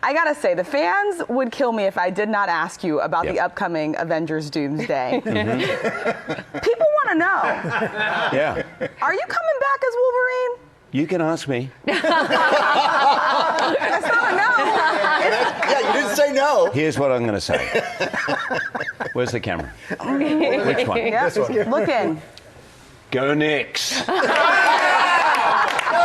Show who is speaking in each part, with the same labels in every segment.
Speaker 1: I gotta say, the fans would kill me if I did not ask you about the upcoming Avengers Doomsday. People want to know.
Speaker 2: Yeah.
Speaker 1: Are you coming back as Wolverine?
Speaker 2: You can ask me.
Speaker 1: That's not a no.
Speaker 3: Yeah, you didn't say no.
Speaker 2: Here's what I'm going to say. Where's the camera? Which one?
Speaker 1: Yep. Look in.
Speaker 2: Go Knicks.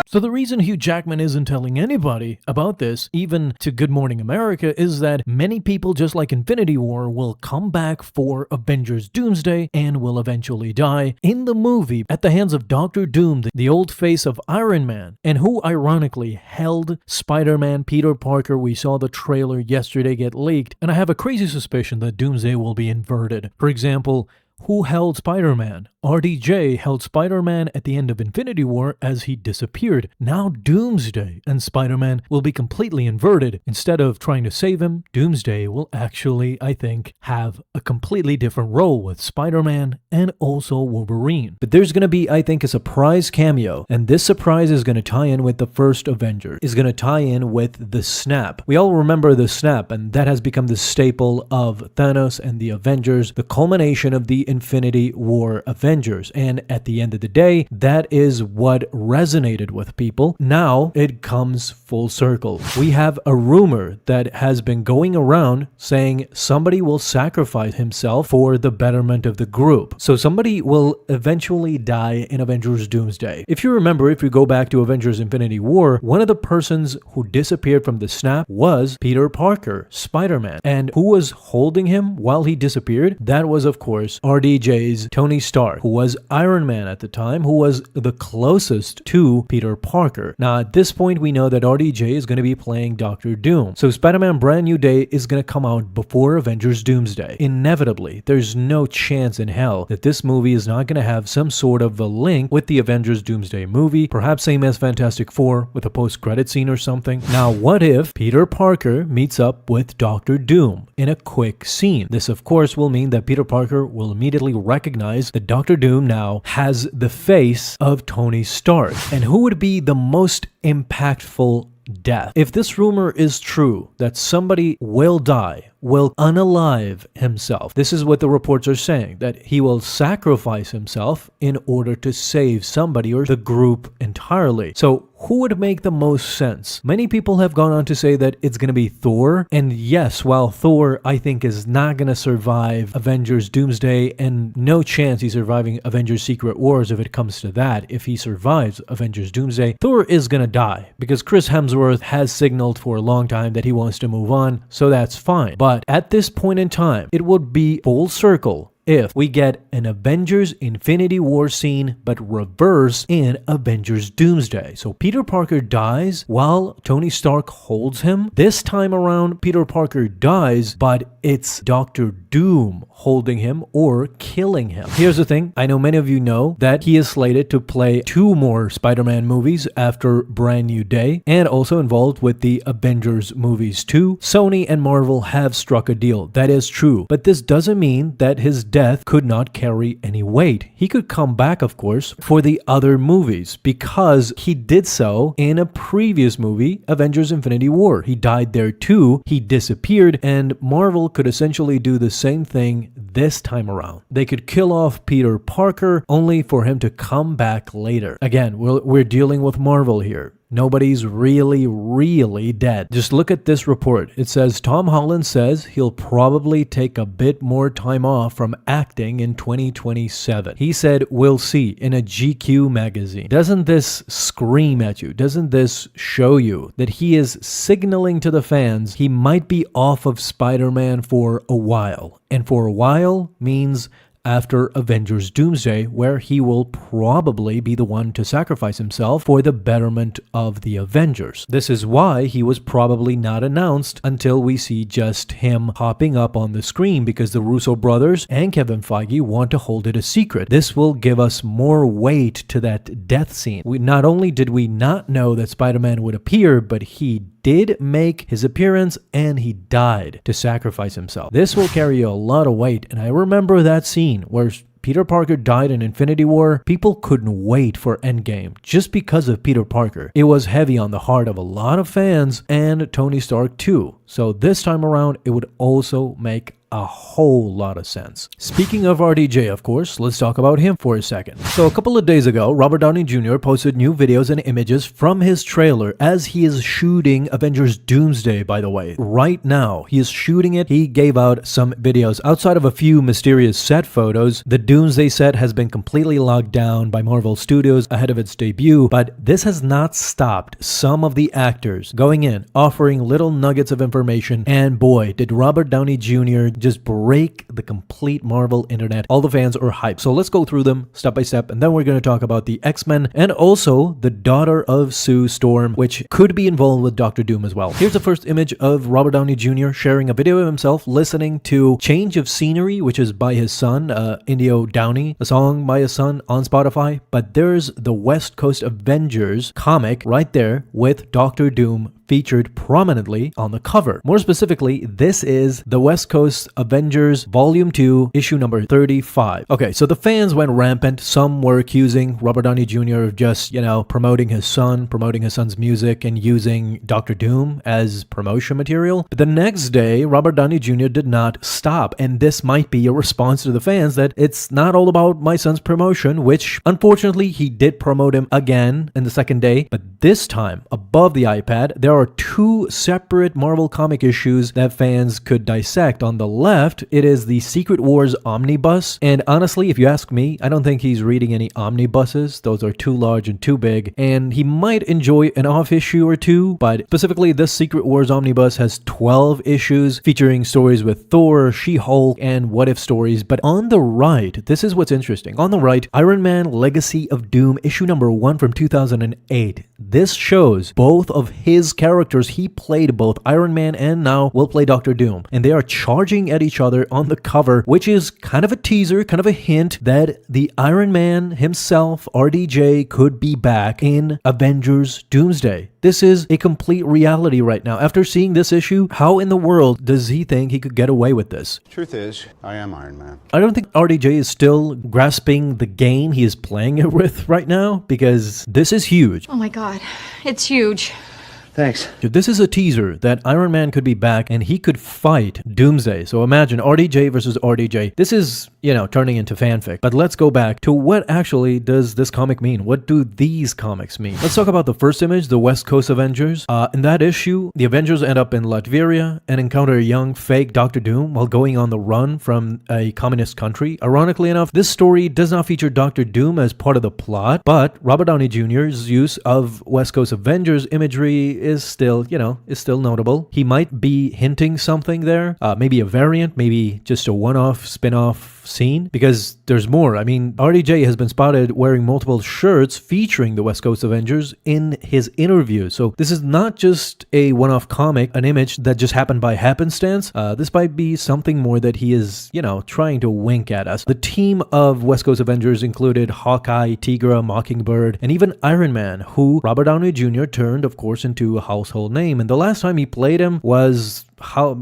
Speaker 4: So the reason Hugh Jackman isn't telling anybody about this, even to Good Morning America, is that many people, just like Infinity War, will come back for Avengers Doomsday and will eventually die in the movie at the hands of Doctor Doom, the old face of Iron Man, and who ironically held Spider-Man Peter Parker. We saw the trailer yesterday get leaked, and I have a crazy suspicion that Doomsday will be inverted. For example, who held Spider-Man? RDJ held Spider-Man at the end of Infinity War as he disappeared. Now Doomsday and Spider-Man will be completely inverted. Instead of trying to save him, Doomsday will actually, I think, have a completely different role with Spider-Man and also Wolverine. But there's going to be, I think, a surprise cameo, and this surprise is going to tie in with the first Avenger. Is going to tie in with the snap. We all remember the snap, and that has become the staple of Thanos and the Avengers, the culmination of the Infinity War Avengers. And at the end of the day, that is what resonated with people. Now it comes full circle. We have a rumor that has been going around saying somebody will sacrifice himself for the betterment of the group. So somebody will eventually die in Avengers Doomsday. If you remember, if you go back to Avengers Infinity War, one of the persons who disappeared from the snap was Peter Parker, Spider-Man. And who was holding him while he disappeared? That was, of course, RDJ's Tony Stark, who was Iron Man at the time, who was the closest to Peter Parker. Now, at this point, we know that RDJ is going to be playing Doctor Doom. So Spider-Man Brand New Day is going to come out before Avengers Doomsday. Inevitably, there's no chance in hell that this movie is not going to have some sort of a link with the Avengers Doomsday movie, perhaps same as Fantastic Four with a post-credit scene or something. Now, what if Peter Parker meets up with Doctor Doom in a quick scene? This, of course, will mean that Peter Parker will immediately recognize that Doctor Doom now has the face of Tony Stark. And who would be the most impactful death? If this rumor is true, that somebody will die, will unalive himself. This is what the reports are saying, that he will sacrifice himself in order to save somebody or the group entirely. So who would make the most sense? Many people have gone on to say that it's going to be Thor. And yes, while Thor, I think, is not going to survive Avengers Doomsday, and no chance he's surviving Avengers Secret Wars if it comes to that, if he survives Avengers Doomsday, Thor is going to die because Chris Hemsworth has signaled for a long time that he wants to move on, so that's fine. But at this point in time, it would be full circle if we get an Avengers Infinity War scene, but reverse in Avengers Doomsday. So Peter Parker dies while Tony Stark holds him. This time around, Peter Parker dies, but it's Doctor Doom holding him or killing him. Here's the thing. I know many of you know that he is slated to play 2 more Spider-Man movies after Brand New Day, and also involved with the Avengers movies too. Sony and Marvel have struck a deal. That is true. But this doesn't mean that his death could not carry any weight. He could come back, of course, for the other movies, because he did so in a previous movie, Avengers Infinity War. He died there too. He disappeared, and Marvel could essentially do the same thing this time around. They could kill off Peter Parker only for him to come back later. Again, we're dealing with Marvel here. Nobody's really dead. Just look at this report. It says Tom Holland says he'll probably take a bit more time off from acting in 2027. He said, "We'll see," in a GQ magazine. Doesn't this scream at you? Doesn't this show you that he is signaling to the fans he might be off of Spider-Man for a while? And for a while means after Avengers Doomsday, where he will probably be the one to sacrifice himself for the betterment of the Avengers. This is why he was probably not announced until we see just him hopping up on the screen, because the Russo brothers and Kevin Feige want to hold it a secret. This will give us more weight to that death scene. Not only did we not know that Spider-Man would appear, but he did make his appearance and he died to sacrifice himself. This will carry a lot of weight, and I remember that scene where Peter Parker died in Infinity War, people couldn't wait for Endgame just because of Peter Parker. It was heavy on the heart of a lot of fans and Tony Stark too. So this time around, it would also make a whole lot of sense. Speaking of RDJ, of course, let's talk about him for a second. So a couple of days ago, Robert Downey Jr. posted new videos and images from his trailer as he is shooting Avengers Doomsday, by the way. Right now, he is shooting it. He gave out some videos. Outside of a few mysterious set photos, the Doomsday set has been completely locked down by Marvel Studios ahead of its debut, but this has not stopped some of the actors going in, offering little nuggets of information, and boy, did Robert Downey Jr. just break the complete Marvel internet. All the fans are hyped. So let's go through them step by step, and then we're going to talk about the X-Men and also the daughter of Sue Storm, which could be involved with Doctor Doom as well. Here's the first image of Robert Downey Jr. sharing a video of himself listening to Change of Scenery, which is by his son, Indio Downey, a song by his son on Spotify. But there's the West Coast Avengers comic right there with Doctor Doom featured prominently on the cover. More specifically, this is the West Coast Avengers Volume 2, issue number 35. Okay, so the fans went rampant. Some were accusing Robert Downey Jr. of just, promoting his son's music and using Doctor Doom as promotion material. But the next day, Robert Downey Jr. did not stop, and this might be a response to the fans that it's not all about my son's promotion, which unfortunately he did promote him again in the second day, but this time above the iPad, there are two separate Marvel comic issues that fans could dissect. On the left, it is the Secret Wars omnibus, and honestly, if you ask me, I don't think he's reading any omnibuses. Those are too large and too big, and he might enjoy an off issue or two, but specifically this Secret Wars omnibus has 12 issues featuring stories with Thor, She-Hulk, and What If stories. But on the right, this is what's interesting. On the right, Iron Man Legacy of Doom, issue number 1 from 2008. This shows both of his characters. He played both Iron Man and now will play Doctor Doom. And they are charging at each other on the cover, which is kind of a teaser, kind of a hint that the Iron Man himself, RDJ, could be back in Avengers Doomsday. This is a complete reality right now. After seeing this issue, how in the world does he think he could get away with this?
Speaker 3: Truth is, I am Iron Man.
Speaker 4: I don't think RDJ is still grasping the game he is playing it with right now, because this is huge.
Speaker 5: Oh my God, it's huge.
Speaker 3: Thanks.
Speaker 4: This is a teaser that Iron Man could be back and he could fight Doomsday. So imagine RDJ versus RDJ. This is, turning into fanfic. But let's go back to what actually does this comic mean? What do these comics mean? Let's talk about the first image, the West Coast Avengers. In that issue, the Avengers end up in Latveria and encounter a young fake Doctor Doom while going on the run from a communist country. Ironically enough, this story does not feature Doctor Doom as part of the plot, but Robert Downey Jr.'s use of West Coast Avengers imagery is still notable. He might be hinting something there, maybe a variant, maybe just a one-off spin-off scene, because there's more. I mean, RDJ has been spotted wearing multiple shirts featuring the West Coast Avengers in his interview. So this is not just a one-off comic, an image that just happened by happenstance. This might be something more that he is, trying to wink at us. The team of West Coast Avengers included Hawkeye, Tigra, Mockingbird, and even Iron Man, who Robert Downey Jr. turned, of course, into a household name. And the last time he played him was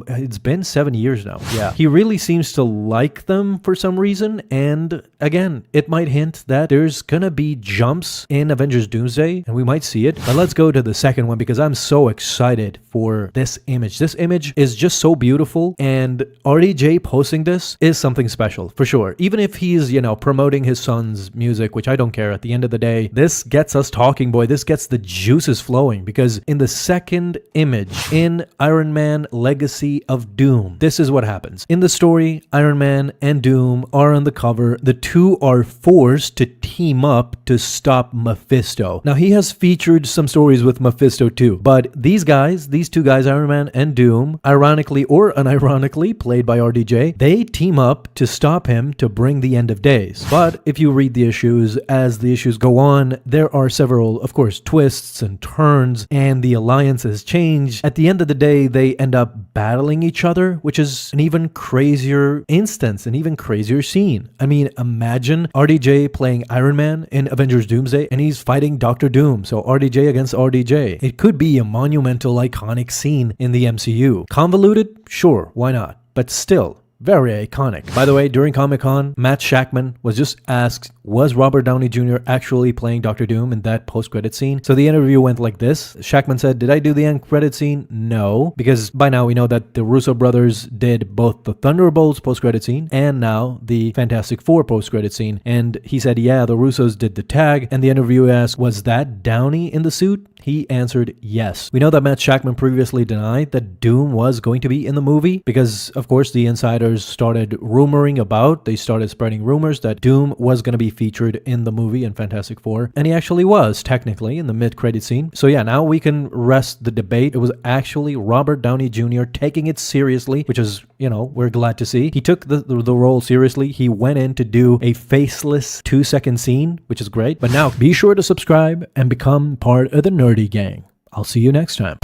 Speaker 4: it's been 7 years now. Yeah. He really seems to like them for some reason. And again, it might hint that there's gonna be jumps in Avengers Doomsday and we might see it. But let's go to the second one because I'm so excited for this image. This image is just so beautiful, and RDJ posting this is something special for sure. Even if he's, promoting his son's music, which I don't care. At the end of the day, this gets us talking, boy. This gets the juices flowing, because in the second image in Iron Man Legacy of Doom, this is what happens. In the story, Iron Man and Doom are on the cover. The two are forced to team up to stop Mephisto. Now, he has featured some stories with Mephisto too, but these two guys, Iron Man and Doom, ironically or unironically, played by RDJ, they team up to stop him to bring the end of days. But if you read the issues, as the issues go on, there are several, of course, twists and turns, and the alliances change. At the end of the day, they end up battling each other, which is an even crazier instance, an even crazier scene. I mean, imagine RDJ playing Iron Man in Avengers Doomsday and he's fighting Doctor Doom. So RDJ against RDJ. It could be a monumental, iconic scene in the MCU. Convoluted? Sure, why not? But still, Very iconic. By the way, during Comic-Con, Matt Shakman was just asked, was Robert Downey Jr. actually playing Doctor Doom in that post-credit scene? So the interview went like this. Shakman said, did I do the end credit scene? No. Because by now we know that the Russo brothers did both the Thunderbolts post-credit scene and now the Fantastic Four post-credit scene. And he said, yeah, the Russos did the tag. And the interviewer asked, was that Downey in the suit? He answered yes. We know that Matt Shakman previously denied that Doom was going to be in the movie because, of course, the insiders started they started spreading rumors that Doom was going to be featured in the movie in Fantastic Four. And he actually was, technically, in the mid-credit scene. So yeah, now we can rest the debate. It was actually Robert Downey Jr. taking it seriously, which is, we're glad to see. He took the role seriously. He went in to do a faceless 2-second scene, which is great. But now, be sure to subscribe and become part of the Nerdy Gang. I'll see you next time.